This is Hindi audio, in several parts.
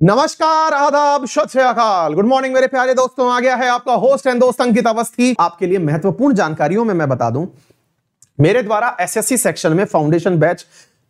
नमस्कार, आदाब, सत श्री अकाल, गुड मॉर्निंग मेरे प्यारे दोस्तों। आ गया है आपका होस्ट एंड दोस्त अंकित अवस्थी। आपके लिए महत्वपूर्ण जानकारियों में मैं बता दूं, मेरे द्वारा एसएससी सेक्शन में फाउंडेशन बैच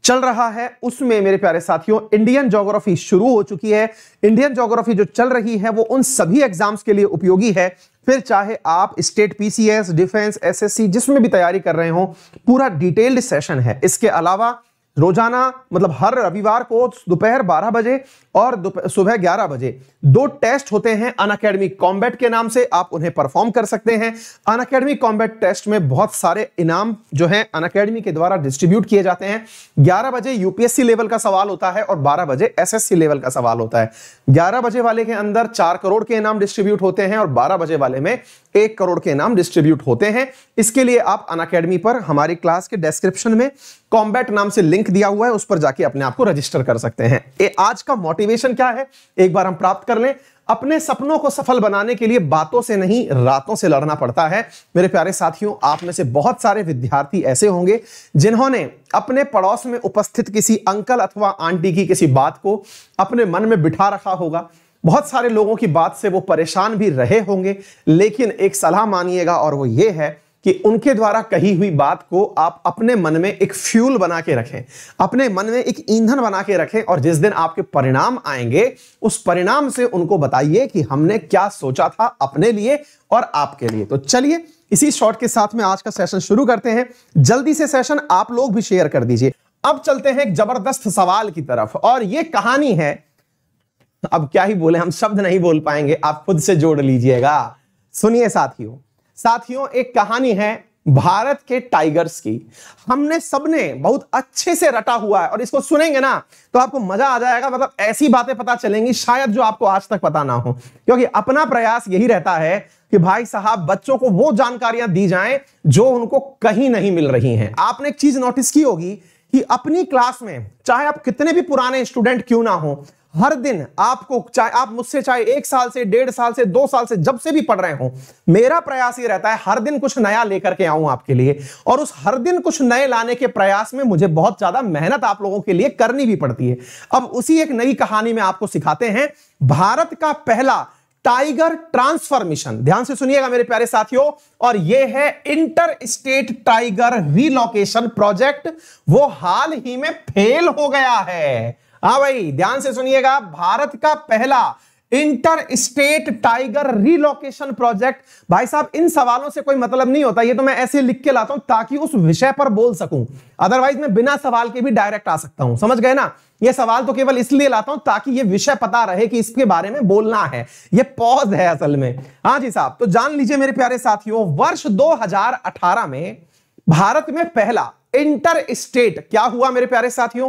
चल रहा है, उसमें मेरे प्यारे साथियों इंडियन ज्योग्राफी शुरू हो चुकी है। इंडियन ज्योग्राफी जो चल रही है वो उन सभी एग्जाम्स के लिए उपयोगी है, फिर चाहे आप स्टेट पीसीएस, डिफेंस, एसएससी जिसमें भी तैयारी कर रहे हो, पूरा डिटेल्ड सेशन है। इसके अलावा रोजाना मतलब हर रविवार को दोपहर 12 बजे और सुबह 11 बजे 2 टेस्ट होते हैं अनअकैडमी कॉम्बैट के नाम से, आप उन्हें परफॉर्म कर सकते हैं। अनअकैडमी कॉम्बैट टेस्ट में बहुत सारे इनाम जो हैं अनअकैडमी के द्वारा डिस्ट्रीब्यूट किए जाते हैं। 11 बजे यूपीएससी लेवल का सवाल होता है और 12 बजे एसएससी लेवल का सवाल होता है। 11 बजे वाले के अंदर 4 करोड़ के इनाम डिस्ट्रीब्यूट होते हैं और 12 बजे वाले में 1 करोड़ के इनाम डिस्ट्रीब्यूट होते हैं। इसके लिए आप अनअकैडमी पर हमारी क्लास के डिस्क्रिप्शन में कॉम्बैट नाम से लिंक दिया हुआ है, उस पर जाके अपने आप को रजिस्टर कर सकते हैं। आज का मोटिवेशन क्या है, एक बार हम प्राप्त कर लें। अपने सपनों को सफल बनाने के लिए बातों से नहीं रातों से लड़ना पड़ता है। मेरे प्यारे साथियों, आप में से बहुत सारे विद्यार्थी ऐसे होंगे जिन्होंने अपने पड़ोस में उपस्थित किसी अंकल अथवा आंटी की किसी बात को अपने मन में बिठा रखा होगा। बहुत सारे लोगों की बात से वो परेशान भी रहे होंगे, लेकिन एक सलाह मानिएगा और वो ये है कि उनके द्वारा कही हुई बात को आप अपने मन में एक फ्यूल बना के रखें, अपने मन में एक ईंधन बना के रखें, और जिस दिन आपके परिणाम आएंगे उस परिणाम से उनको बताइए कि हमने क्या सोचा था अपने लिए और आपके लिए। तो चलिए इसी शॉट के साथ में आज का सेशन शुरू करते हैं। जल्दी से सेशन आप लोग भी शेयर कर दीजिए। अब चलते हैं एक जबरदस्त सवाल की तरफ, और यह कहानी है, अब क्या ही बोले, हम शब्द नहीं बोल पाएंगे, आप खुद से जोड़ लीजिएगा। सुनिए साथियों, एक कहानी है भारत के टाइगर्स की। हमने सबने बहुत अच्छे से रटा हुआ है, और इसको सुनेंगे ना तो आपको मजा आ जाएगा। मतलब ऐसी बातें पता चलेंगी शायद जो आपको आज तक पता ना हो, क्योंकि अपना प्रयास यही रहता है कि भाई साहब बच्चों को वो जानकारियां दी जाएं जो उनको कहीं नहीं मिल रही हैं। आपने एक चीज नोटिस की होगी कि अपनी क्लास में चाहे आप कितने भी पुराने स्टूडेंट क्यों ना हो, हर दिन आपको, चाहे आप मुझसे चाहे 1 साल से, 1.5 साल से, 2 साल से, जब से भी पढ़ रहे हो, मेरा प्रयास ये रहता है हर दिन कुछ नया लेकर के आऊं आपके लिए। और उस हर दिन कुछ नए लाने के प्रयास में मुझे बहुत ज्यादा मेहनत आप लोगों के लिए करनी भी पड़ती है। अब उसी एक नई कहानी में आपको सिखाते हैं भारत का पहला टाइगर ट्रांसफर मिशन। ध्यान से सुनिएगा मेरे प्यारे साथियों, और यह है inter state tiger relocation project. वो हाल ही में फेल हो गया है। हाँ भाई, ध्यान से सुनिएगा, भारत का पहला inter state tiger relocation project. भाई साहब, इन सवालों से कोई मतलब नहीं होता, ये तो मैं ऐसे लिख के लाता हूं ताकि उस विषय पर बोल सकूं, अदरवाइज मैं बिना सवाल के भी डायरेक्ट आ सकता हूं। समझ गए ना? ये सवाल तो केवल इसलिए लाता हूं ताकि ये विषय पता रहे कि इसके बारे में बोलना है। ये पॉज है असल में। हाँ जी साहब, तो जान लीजिए मेरे प्यारे साथियों, वर्ष 2018 में भारत में पहला इंटर स्टेट क्या हुआ मेरे प्यारे साथियों,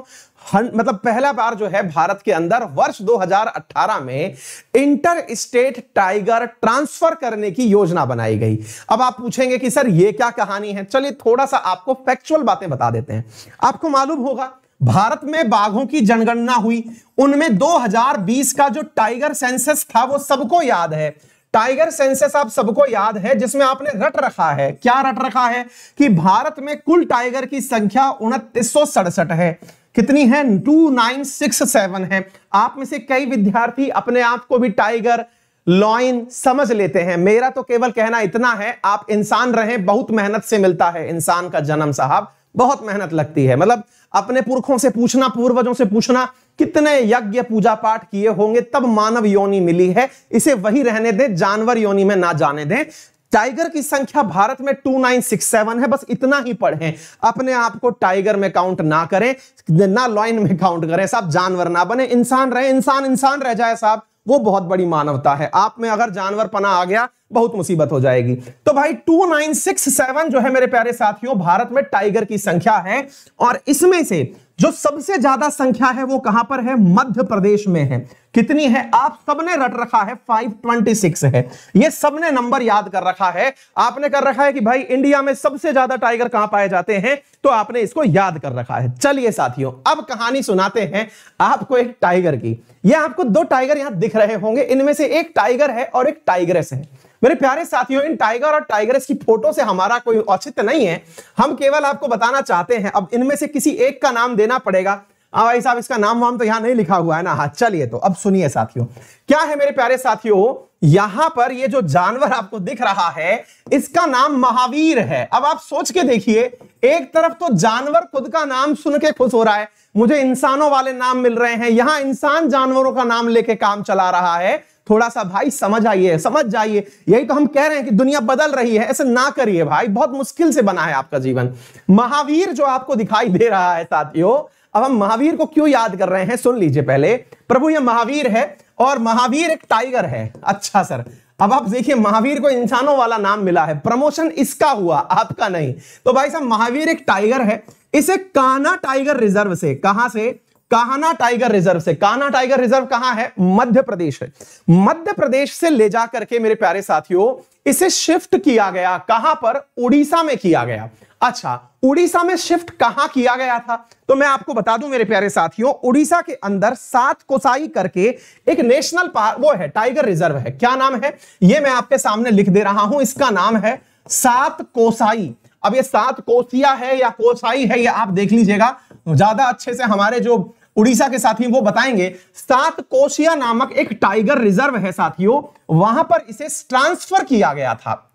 मतलब पहला बार जो है भारत के अंदर वर्ष 2018 में इंटर स्टेट टाइगर ट्रांसफर करने की योजना बनाई गई। अब आप पूछेंगे कि सर ये क्या कहानी है, चलिए थोड़ा सा आपको फैक्चुअल बातें बता देते हैं। आपको मालूम होगा भारत में बाघों की जनगणना हुई, उनमें 2020 का जो टाइगर सेंसस था वो सबको याद है। टाइगर सेंसस आप सबको याद है, जिसमें आपने रट रखा है, क्या रट रखा है कि भारत में कुल टाइगर की संख्या 2967 है। कितनी है? 2967 है। आप में से कई विद्यार्थी अपने आप को भी टाइगर लॉयन समझ लेते हैं। मेरा तो केवल कहना इतना है, आप इंसान रहें, बहुत मेहनत से मिलता है इंसान का जन्म साहब, बहुत मेहनत लगती है। मतलब अपने पुरखों से पूछना, पूर्वजों से पूछना, कितने यज्ञ पूजा पाठ किए होंगे तब मानव योनि मिली है। इसे वही रहने दें, जानवर योनि में ना जाने दें। टाइगर की संख्या भारत में 2967 है, बस इतना ही पढ़ें। अपने आप को टाइगर में काउंट ना करें, ना लॉइन में काउंट करें साहब, जानवर ना बने, इंसान रहे। इंसान रह जाए साहब, वो बहुत बड़ी मानवता है। आप में अगर जानवर पना आ गया बहुत मुसीबत हो जाएगी। तो भाई 2967 जो है मेरे प्यारे साथियों भारत में टाइगर की संख्या है, और इसमें से जो सबसे ज्यादा संख्या है वो कहां पर है? मध्य प्रदेश में है। कितनी है? आप सबने रट रखा है 526 है। ये सबने नंबर याद कर रखा है। आपने कर रखा है कि भाई इंडिया में सबसे ज्यादा टाइगर कहां पाए जाते हैं, तो आपने इसको याद कर रखा है। चलिए साथियों, अब कहानी सुनाते हैं आपको एक टाइगर की। ये आपको दो टाइगर यहां दिख रहे होंगे, इनमें से एक टाइगर है और एक टाइग्रेस है। मेरे प्यारे साथियों, इन टाइगर और टाइग्रेस की फोटो से हमारा कोई औचित्य नहीं है, हम केवल आपको बताना चाहते हैं। अब इनमें से किसी एक का नाम देना पड़ेगा। भाई साहब, इसका नाम वाम तो यहां नहीं लिखा हुआ है ना। हाँ चलिए, तो अब सुनिए साथियों, क्या है मेरे प्यारे साथियों, यहां पर ये जो जानवर आपको दिख रहा है, इसका नाम महावीर है। अब आप सोच के देखिए, एक तरफ तो जानवर खुद का नाम सुन के खुश हो रहा है, मुझे इंसानों वाले नाम मिल रहे हैं, यहां इंसान जानवरों का नाम लेके काम चला रहा है। थोड़ा सा भाई समझ आइए, समझ जाइए। यही तो हम कह रहे हैं कि दुनिया बदल रही है। ऐसे ना करिए भाई, बहुत मुश्किल से बना है आपका जीवन। महावीर जो आपको दिखाई दे रहा है साथियों, अब हम महावीर को क्यों याद कर रहे हैं, सुन लीजिए पहले। प्रभु ये महावीर है और महावीर एक टाइगर है। अच्छा सर, अब आप देखिए, महावीर को इंसानों वाला नाम मिला है, प्रमोशन इसका हुआ, आपका नहीं। तो भाई साहब, महावीर एक टाइगर है। इसे कान्हा टाइगर रिजर्व से, कहां से? कान्हा टाइगर रिजर्व से। कान्हा टाइगर रिजर्व कहां है? मध्य प्रदेश है। मध्य प्रदेश से ले जाकर के मेरे प्यारे साथियों इसे शिफ्ट किया गया। कहां पर? उड़ीसा में किया गया। अच्छा, उड़ीसा में शिफ्ट कहां किया गया था? तो मैं आपको बता दूं मेरे प्यारे साथियों, उड़ीसा के अंदर सात कोसाई करके एक नेशनल पार्क, वो है टाइगर रिजर्व है। क्या नाम है? ये मैं आपके सामने लिख दे रहा हूं, इसका नाम है सात कोसाई। अब ये सात कोसिया है या कोसाई है, ये आप देख लीजिएगा, ज्यादा अच्छे से हमारे जो उड़ीसा के साथी वो बताएंगे। सात कोसिया नामक एक टाइगर रिजर्व है साथियों, वहां पर इसे ट्रांसफर किया गया था।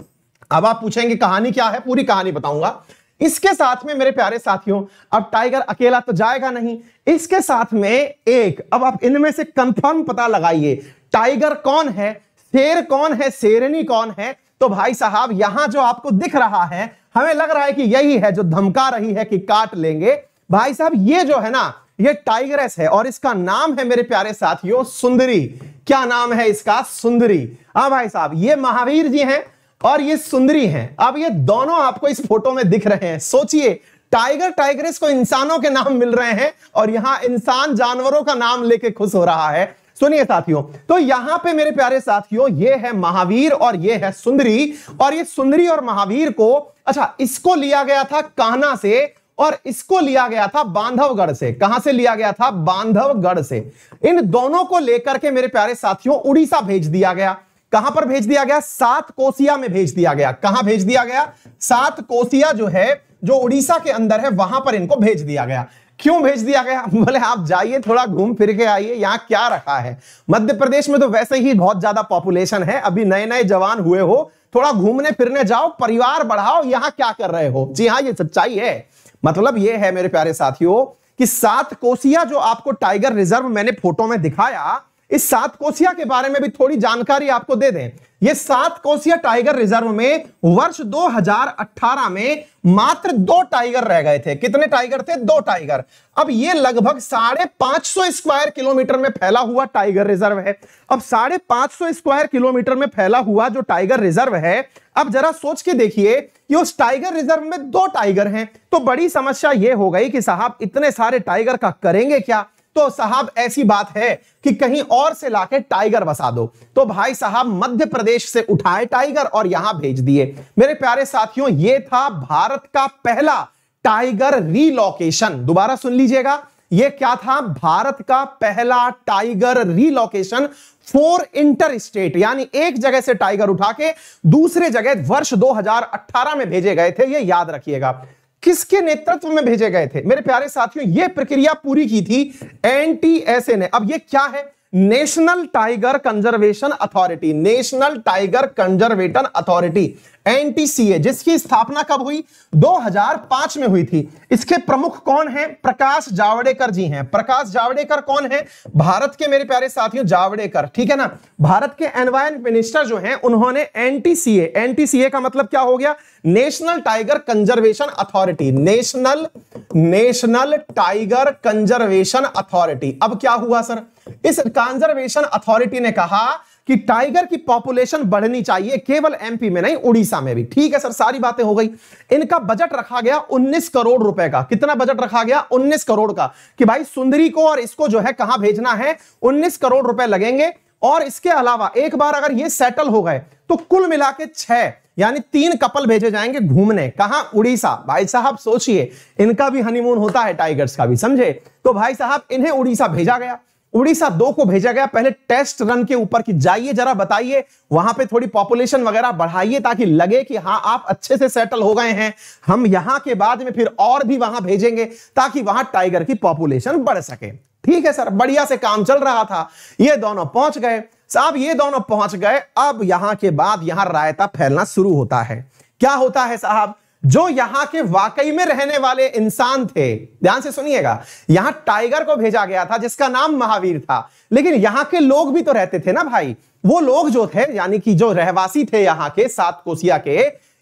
अब आप पूछेंगे कहानी क्या है, पूरी कहानी बताऊंगा। इसके साथ में मेरे प्यारे साथियों, अब टाइगर अकेला तो जाएगा नहीं, इसके साथ में एक, अब आप इनमें से कंफर्म पता लगाइए, टाइगर कौन है, शेर कौन है, शेरनी कौन है। तो भाई साहब, यहां जो आपको दिख रहा है, हमें लग रहा है कि यही है जो धमका रही है कि काट लेंगे। भाई साहब, ये जो है ना, ये टाइगरेस है और इसका नाम है मेरे प्यारे साथियों सुंदरी। क्या नाम है इसका? सुंदरी। हाँ भाई साहब, ये महावीर जी हैं और ये सुंदरी हैं। अब ये दोनों आपको इस फोटो में दिख रहे हैं। सोचिए, टाइगर टाइग्रेस को इंसानों के नाम मिल रहे हैं और यहां इंसान जानवरों का नाम लेके खुश हो रहा है। सुनिए साथियों, तो यहां पे मेरे प्यारे साथियों ये है महावीर और ये है सुंदरी। और ये सुंदरी और महावीर को, अच्छा, इसको लिया गया था कान्हा से और इसको लिया गया था बांधवगढ़ से। कहां से लिया गया था? बांधवगढ़ से। इन दोनों को लेकर के मेरे प्यारे साथियों उड़ीसा भेज दिया गया। कहां पर भेज दिया गया? सात कोसिया में भेज दिया गया। कहां भेज दिया गया? सात कोसिया जो है, जो उड़ीसा के अंदर है, वहां पर इनको भेज दिया गया। क्यों भेज दिया गया? बोले आप जाइए, थोड़ा घूम फिर के आइए, यहां क्या रखा है। मध्य प्रदेश में तो वैसे ही बहुत ज्यादा पॉपुलेशन है, अभी नए नए जवान हुए हो, थोड़ा घूमने फिरने जाओ, परिवार बढ़ाओ, यहां क्या कर रहे हो। जी हां, ये सच्चाई है। मतलब ये है मेरे प्यारे साथियों कि सात कोसिया जो आपको टाइगर रिजर्व मैंने फोटो में दिखाया, इस सात कोसिया के बारे में भी थोड़ी जानकारी आपको दे दें। ये सात कोसिया टाइगर रिजर्व में वर्ष 2018 में मात्र 2 टाइगर रह गए थे। कितने टाइगर थे? 2 टाइगर। अब ये लगभग 550 स्क्वायर किलोमीटर में फैला हुआ टाइगर रिजर्व है। अब 550 स्क्वायर किलोमीटर में फैला हुआ जो टाइगर रिजर्व है, अब जरा सोच के देखिए कि उस टाइगर रिजर्व में 2 टाइगर हैं, तो बड़ी समस्या यह हो गई कि साहब इतने सारे टाइगर का करेंगे क्या। तो साहब ऐसी बात है कि कहीं और से लाके टाइगर बसा दो। तो भाई साहब मध्य प्रदेश से उठाए टाइगर और यहां भेज दिए। मेरे प्यारे साथियों, यह था भारत का पहला टाइगर रीलोकेशन। दोबारा सुन लीजिएगा, यह क्या था? भारत का पहला tiger relocation for inter state, यानी एक जगह से टाइगर उठा के दूसरे जगह वर्ष 2018 में भेजे गए थे। यह याद रखिएगा। किसके नेतृत्व में भेजे गए थे? मेरे प्यारे साथियों, यह प्रक्रिया पूरी की थी NTSA ने। अब यह क्या है? National tiger conservation authority. National tiger conservation authority NTCA, जिसकी स्थापना कब हुई? 2005 में हुई थी। इसके प्रमुख कौन हैं? प्रकाश जावड़ेकर जी हैं। प्रकाश जावड़ेकर कौन है? भारत के मेरे प्यारे साथियों जावड़ेकर, ठीक है ना। भारत के एनवायरमेंट मिनिस्टर जो हैं, उन्होंने NTCA का मतलब क्या हो गया? National tiger conservation authority. National tiger conservation authority. अब क्या हुआ सर? इस कंजर्वेशन अथॉरिटी ने कहा कि टाइगर की पॉपुलेशन बढ़नी चाहिए, केवल एमपी में नहीं उड़ीसा में भी। ठीक है सर, सारी बातें हो गई। इनका बजट रखा गया 19 करोड़ रुपए का। कितना बजट रखा गया? 19 करोड़ का, कि भाई सुंदरी को और इसको जो है कहां भेजना है, 19 करोड़ रुपए लगेंगे। और इसके अलावा एक बार अगर ये सेटल हो गए तो कुल मिला के 6 यानी 3 कपल भेजे जाएंगे घूमने। कहां? उड़ीसा। भाई साहब सोचिए, इनका भी हनीमून होता है टाइगर्स का भी, समझे? तो भाई साहब इन्हें उड़ीसा भेजा गया। उड़ीसा 2 को भेजा गया पहले टेस्ट रन के ऊपर कि जाइए जरा बताइए, वहां पे थोड़ी पॉपुलेशन वगैरह बढ़ाइए ताकि लगे कि हाँ आप अच्छे से सेटल हो गए हैं। हम यहां के बाद में फिर और भी वहां भेजेंगे ताकि वहां टाइगर की पॉपुलेशन बढ़ सके। ठीक है सर, बढ़िया से काम चल रहा था। ये दोनों पहुंच गए साहब, ये दोनों पहुंच गए। अब यहां के बाद यहां रायता फैलना शुरू होता है। क्या होता है साहब? जो यहां के वाकई में रहने वाले इंसान थे, ध्यान से सुनिएगा, यहां टाइगर को भेजा गया था जिसका नाम महावीर था, लेकिन यहां के लोग भी तो रहते थे ना भाई। वो लोग जो थे यानी कि जो रहवासी थे यहां के 7 कोसिया के,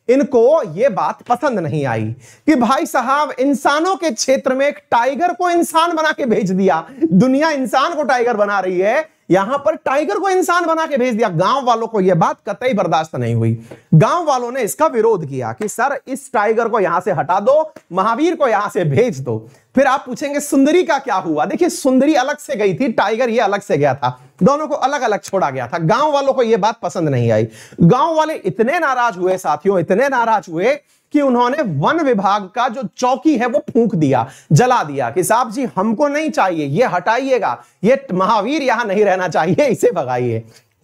इनको ये बात पसंद नहीं आई कि भाई साहब इंसानों के क्षेत्र में एक टाइगर को इंसान बना के भेज दिया। दुनिया इंसान को टाइगर बना रही है, यहां पर टाइगर को इंसान बना के भेज दिया। गांव वालों को यह बात कतई बर्दाश्त नहीं हुई। गांव वालों ने इसका विरोध किया कि सर इस टाइगर को यहां से हटा दो, महावीर को यहां से भेज दो। फिर आप पूछेंगे सुंदरी का क्या हुआ? देखिए सुंदरी अलग से गई थी, टाइगर ये अलग से गया था, दोनों को अलग अलग छोड़ा गया था। गांव वालों को यह बात पसंद नहीं आई। गांव वाले इतने नाराज हुए साथियों, इतने नाराज हुए कि उन्होंने वन विभाग का जो चौकी है वो फूंक दिया, जला दिया कि साहब जी हमको नहीं चाहिए, ये हटाइएगा, ये महावीर यहां नहीं रहना चाहिए, इसे भगाइए।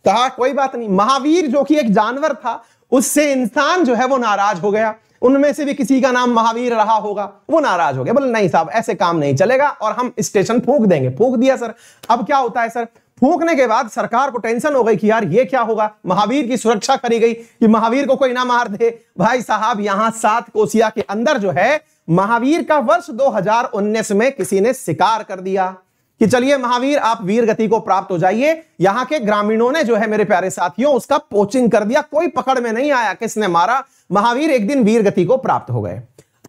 कहा कोई बात नहीं। महावीर जो कि एक जानवर था, उससे इंसान जो है वो नाराज हो गया। उनमें से भी किसी का नाम महावीर रहा होगा, वो नाराज हो गया, बोले नहीं साहब ऐसे काम नहीं चलेगा और हम स्टेशन फूंक देंगे। फूंक दिया सर। अब क्या होता है सर? फूंकने के बाद सरकार को टेंशन हो गई कि यार ये क्या होगा, महावीर की सुरक्षा करी गई कि महावीर को कोई ना मार दे। भाई साहब यहां 7 कोसिया के अंदर जो है महावीर का वर्ष 2019 में किसी ने शिकार कर दिया कि चलिए महावीर आप वीर गति को प्राप्त हो जाइए। यहां के ग्रामीणों ने जो है मेरे प्यारे साथियों उसका पोचिंग कर दिया, कोई पकड़ में नहीं आया किसने मारा। महावीर एक दिन वीर गति को प्राप्त हो गए।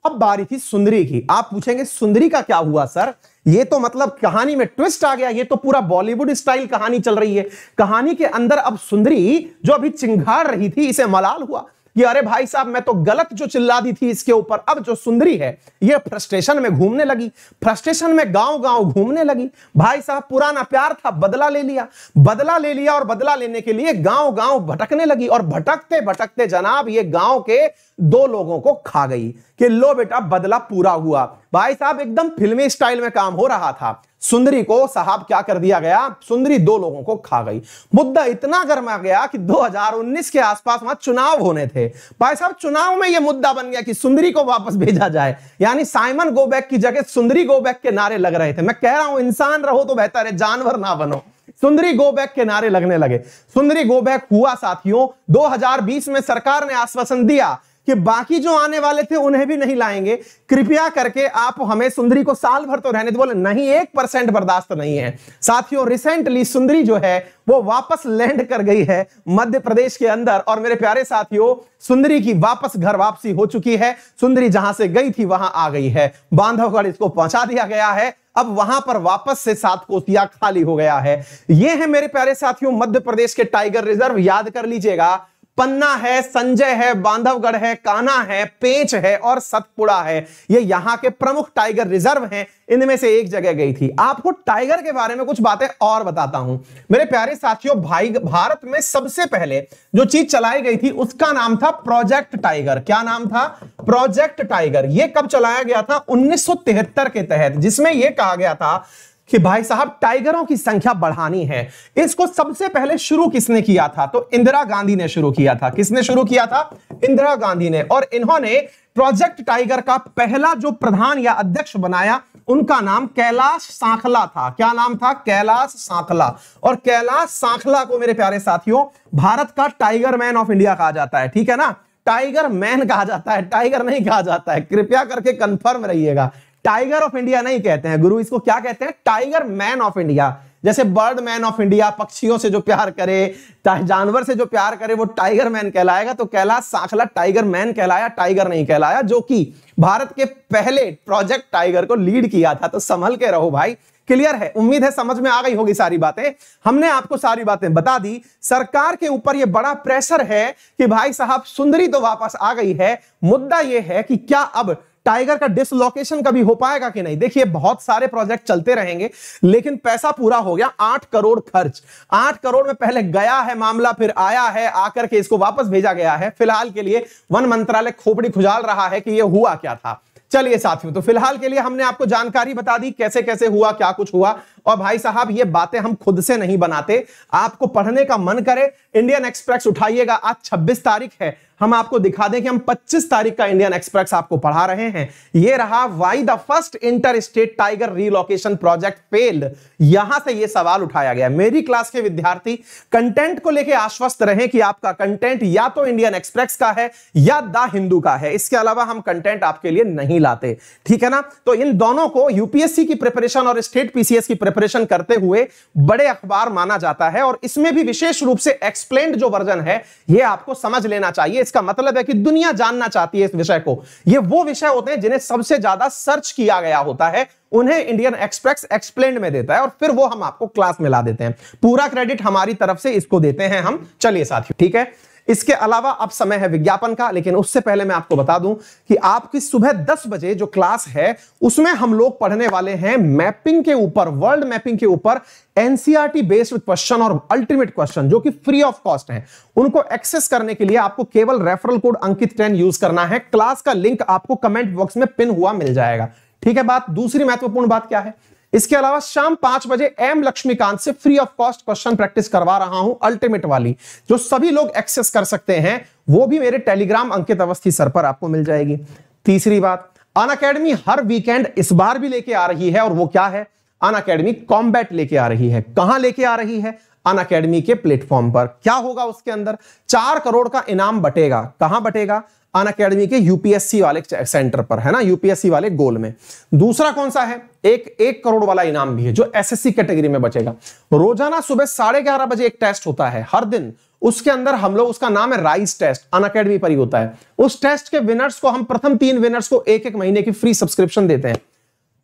अब बारी थी सुंदरी की। आप पूछेंगे सुंदरी का क्या हुआ सर? ये तो मतलब कहानी में ट्विस्ट आ गया, ये तो पूरा बॉलीवुड स्टाइल कहानी चल रही है। कहानी के अंदर अब सुंदरी जो अभी चिंगार रही थी, इसे मलाल हुआ कि अरे भाई साहब मैं तो गलत जो चिल्ला दी थी इसके ऊपर। अब जो सुंदरी है ये फ्रस्ट्रेशन में घूमने लगी, फ्रस्ट्रेशन में गांव गांव घूमने लगी। भाई साहब पुराना प्यार था, बदला ले लिया, बदला ले लिया और बदला लेने के लिए गांव गांव भटकने लगी। और भटकते भटकते जनाब ये गांव के 2 लोगों को खा गई कि लो बेटा बदला पूरा हुआ। भाई साहब एकदम फिल्मी स्टाइल में काम हो रहा था। सुंदरी को साहब क्या कर दिया गया? सुंदरी 2 लोगों को खा गई। मुद्दा इतना गर्मा गया कि 2019 के आसपास वहां चुनाव होने थे। भाई साहब चुनाव में यह मुद्दा बन गया कि सुंदरी को वापस भेजा जाए, यानी साइमन गो बैक की जगह सुंदरी गो बैक के नारे लग रहे थे। मैं कह रहा हूं इंसान रहो तो बेहतर है, जानवर ना बनो। सुंदरी गो बैक के नारे लगने लगे। सुंदरी गो बैक हुआ साथियों। 2020 में सरकार ने आश्वासन दिया कि बाकी जो आने वाले थे उन्हें भी नहीं लाएंगे, कृपया करके आप हमें सुंदरी को साल भर तो रहने दो। बोले नहीं 1% बर्दाश्त नहीं है। साथियों रिसेंटली सुंदरी जो है वो वापस लैंड कर गई है मध्य प्रदेश के अंदर। और मेरे प्यारे साथियों सुंदरी की वापस घर वापसी हो चुकी है। सुंदरी जहां से गई थी वहां आ गई है, बांधवगढ़ इसको पहुंचा दिया गया है। अब वहां पर वापस से 7 कोसिया खाली हो गया है। ये है मेरे प्यारे साथियों मध्य प्रदेश के टाइगर रिजर्व। याद कर लीजिएगा, पन्ना है, संजय है, बांधवगढ़ है, कान्हा है, पेंच है और सतपुड़ा है। ये यहां के प्रमुख टाइगर रिजर्व हैं। इनमें से एक जगह गई थी। आपको टाइगर के बारे में कुछ बातें और बताता हूं मेरे प्यारे साथियों। भारत में सबसे पहले जो चीज चलाई गई थी उसका नाम था प्रोजेक्ट टाइगर। क्या नाम था? Project tiger. यह कब चलाया गया था? 1973 के तहत, जिसमें यह कहा गया था कि भाई साहब टाइगरों की संख्या बढ़ानी है। इसको सबसे पहले शुरू किसने किया था? तो इंदिरा गांधी ने शुरू किया था। किसने शुरू किया था? इंदिरा गांधी ने। और इन्होंने प्रोजेक्ट टाइगर का पहला जो प्रधान या अध्यक्ष बनाया उनका नाम कैलाश सांखला था। क्या नाम था? कैलाश सांखला। और कैलाश सांखला को मेरे प्यारे साथियों भारत का टाइगर मैन ऑफ इंडिया कहा जाता है। ठीक है ना, टाइगर मैन कहा जाता है, टाइगर नहीं कहा जाता है। कृपया करके कंफर्म रहिएगा, टाइगर ऑफ इंडिया नहीं कहते हैं गुरु, इसको क्या कहते हैं? Tiger man of India. जैसे बर्ड मैन ऑफ इंडिया, पक्षियों से जो प्यार करे, जानवर से जो प्यार करे वो टाइगर मैन कहलाएगा। तो कैलाश सांखला टाइगर मैन कहलाया, टाइगर नहीं कहलाया, जो कि भारत के पहले प्रोजेक्ट टाइगर को लीड किया था। तो संभल के रहो भाई, क्लियर है? उम्मीद है समझ में आ गई होगी सारी बातें। हमने आपको सारी बातें बता दी। सरकार के ऊपर यह बड़ा प्रेशर है कि भाई साहब सुंदरी तो वापस आ गई है, मुद्दा यह है कि क्या अब टाइगर का डिसलोकेशन कभी हो पाएगा कि नहीं। देखिए बहुत सारे प्रोजेक्ट चलते रहेंगे, लेकिन पैसा पूरा हो गया, 8 करोड़ खर्च। 8 करोड़ में पहले गया है मामला, फिर आया है, आकर के इसको वापस भेजा गया है। फिलहाल के लिए वन मंत्रालय खोपड़ी खुजाल रहा है कि यह हुआ क्या था। चलिए साथियों, तो फिलहाल के लिए हमने आपको जानकारी बता दी कैसे कैसे हुआ, क्या कुछ हुआ। और भाई साहब ये बातें हम खुद से नहीं बनाते, आपको पढ़ने का मन करे इंडियन एक्सप्रेस उठाइएगा। आज 26 तारीख है, हम आपको दिखा दें कि हम 25 तारीख का इंडियन एक्सप्रेस आपको पढ़ा रहे हैं। ये रहा why the first inter state tiger relocation project failed. यहां से यह सवाल उठाया गया। मेरी क्लास के विद्यार्थी कंटेंट को लेकर आश्वस्त रहे कि आपका कंटेंट या तो इंडियन एक्सप्रेस का है या द हिंदू का है, इसके अलावा हम कंटेंट आपके लिए नहीं लाते, ठीक है ना। तो इन दोनों को यूपीएससी की प्रिपरेशन और स्टेट पीसीएस की प्रिपरेशन करते हुए बड़े अखबार माना जाता है। और इसमें भी विशेष रूप से एक्सप्लेन्ड जो वर्जन है यह आपको समझ लेना चाहिए। इसका मतलब है कि दुनिया जानना चाहती है इस विषय को। ये वो विषय होते हैं जिन्हें सबसे ज्यादा सर्च किया गया होता है, उन्हें इंडियन एक्सप्रेस एक्सप्लेन्ड में देता है और फिर वो हम आपको क्लास में ला देते हैं। पूरा क्रेडिट हमारी तरफ से इसको देते हैं हम। चलिए साथियों, ठीक है। इसके अलावा अब समय है विज्ञापन का, लेकिन उससे पहले मैं आपको बता दूं कि आपकी सुबह 10 बजे जो क्लास है उसमें हम लोग पढ़ने वाले हैं मैपिंग के ऊपर, वर्ल्ड मैपिंग के ऊपर एनसीईआरटी बेस्ड क्वेश्चन और अल्टीमेट क्वेश्चन जो कि फ्री ऑफ कॉस्ट हैं। उनको एक्सेस करने के लिए आपको केवल रेफरल कोड अंकित 10 यूज करना है। क्लास का लिंक आपको कमेंट बॉक्स में पिन हुआ मिल जाएगा, ठीक है। बात दूसरी महत्वपूर्ण बात क्या है, इसके अलावा शाम 5 बजे एम लक्ष्मीकांत से free of cost question practice करवा रहा हूं, अल्टीमेट वाली, जो सभी लोग एक्सेस कर सकते हैं। वो भी मेरे टेलीग्राम अंकित अवस्थी सर पर आपको मिल जाएगी। तीसरी बात, अनअकैडमी हर वीकेंड इस बार भी लेके आ रही है, और वो क्या है, अनअकैडमी कॉम्बैट लेके आ रही है। कहां लेके आ रही है, अनअकैडमी के प्लेटफॉर्म पर। क्या होगा उसके अंदर, 4 करोड़ का इनाम बटेगा। कहां बटेगा, अनअकैडमी के यूपीएससी वाले सेंटर पर, है ना, यूपीएससी वाले गोल में। दूसरा कौन सा है, एक करोड़ वाला इनाम भी है जो एसएससी कैटेगरी में बचेगा। रोजाना सुबह 11:30 बजे एक टेस्ट होता है हर दिन, उसके अंदर हम लोग, उसका नाम है राइज टेस्ट, अनअकैडमी पर ही होता है। उस टेस्ट के विनर्स को हम, प्रथम 3 विनर्स को 1-1 महीने की फ्री सब्सक्रिप्शन देते हैं।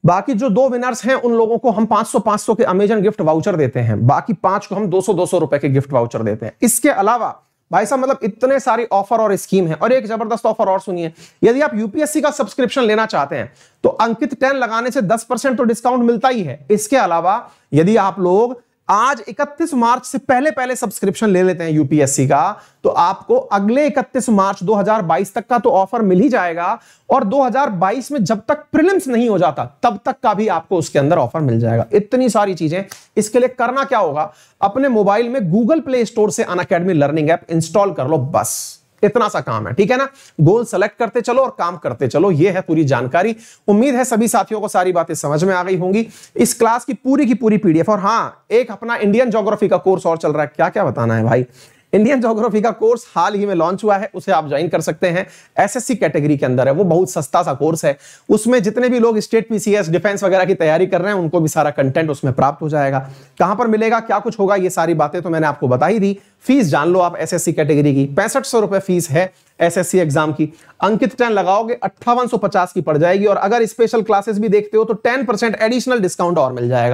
बाकी जो 2 विनर्स हैं उन लोगों को हम 500-500 के अमेजन गिफ्ट वाउचर देते हैं। बाकी 5 को हम 200-200 रुपए के गिफ्ट वाउचर देते हैं। इसके अलावा भाई साहब मतलब इतने सारी ऑफर और स्कीम है। और एक जबरदस्त ऑफर और सुनिए, यदि आप यूपीएससी का सब्सक्रिप्शन लेना चाहते हैं तो अंकित 10 लगाने से 10% तो डिस्काउंट मिलता ही है। इसके अलावा यदि आप लोग आज 31 मार्च से पहले सब्सक्रिप्शन ले लेते हैं यूपीएससी का, तो आपको अगले 31 मार्च 2022 तक का तो ऑफर मिल ही जाएगा। और 2022 में जब तक प्रीलिम्स नहीं हो जाता तब तक का भी आपको उसके अंदर ऑफर मिल जाएगा। इतनी सारी चीजें। इसके लिए करना क्या होगा, अपने मोबाइल में गूगल प्ले स्टोर से अनअकैडमी लर्निंग ऐप इंस्टॉल कर लो, बस इतना सा काम है, ठीक है ना। गोल सेलेक्ट करते चलो और काम करते चलो, ये है पूरी जानकारी। उम्मीद है सभी साथियों को सारी बातें समझ में आ गई होंगी। इस क्लास की पूरी पीडीएफ, और हां, एक अपना इंडियन ज्योग्राफी का कोर्स और चल रहा है। क्या क्या बताना है भाई, इंडियन ज्योग्राफी का कोर्स हाल ही में लॉन्च हुआ है, उसे आप ज्वाइन कर सकते हैं। एसएससी कैटेगरी के अंदर है, वो बहुत सस्ता सा कोर्स है। उसमें जितने भी लोग स्टेट पीसीएस, डिफेंस वगैरह की तैयारी कर रहे हैं उनको भी सारा कंटेंट उसमें प्राप्त हो जाएगा। कहां पर मिलेगा, क्या कुछ होगा, ये सारी बातें तो मैंने आपको बता ही दी। फीस जान लो आप एसएससी कैटेगरी की, 6500 रुपए फीस है एसएससी एग्जाम की। अंकित 10 लगाओगे 5850 की पड़ जाएगी। और अगर स्पेशल क्लासेस भी देखते हो तो 10% एडिशनल डिस्काउंट और मिल जाएगा।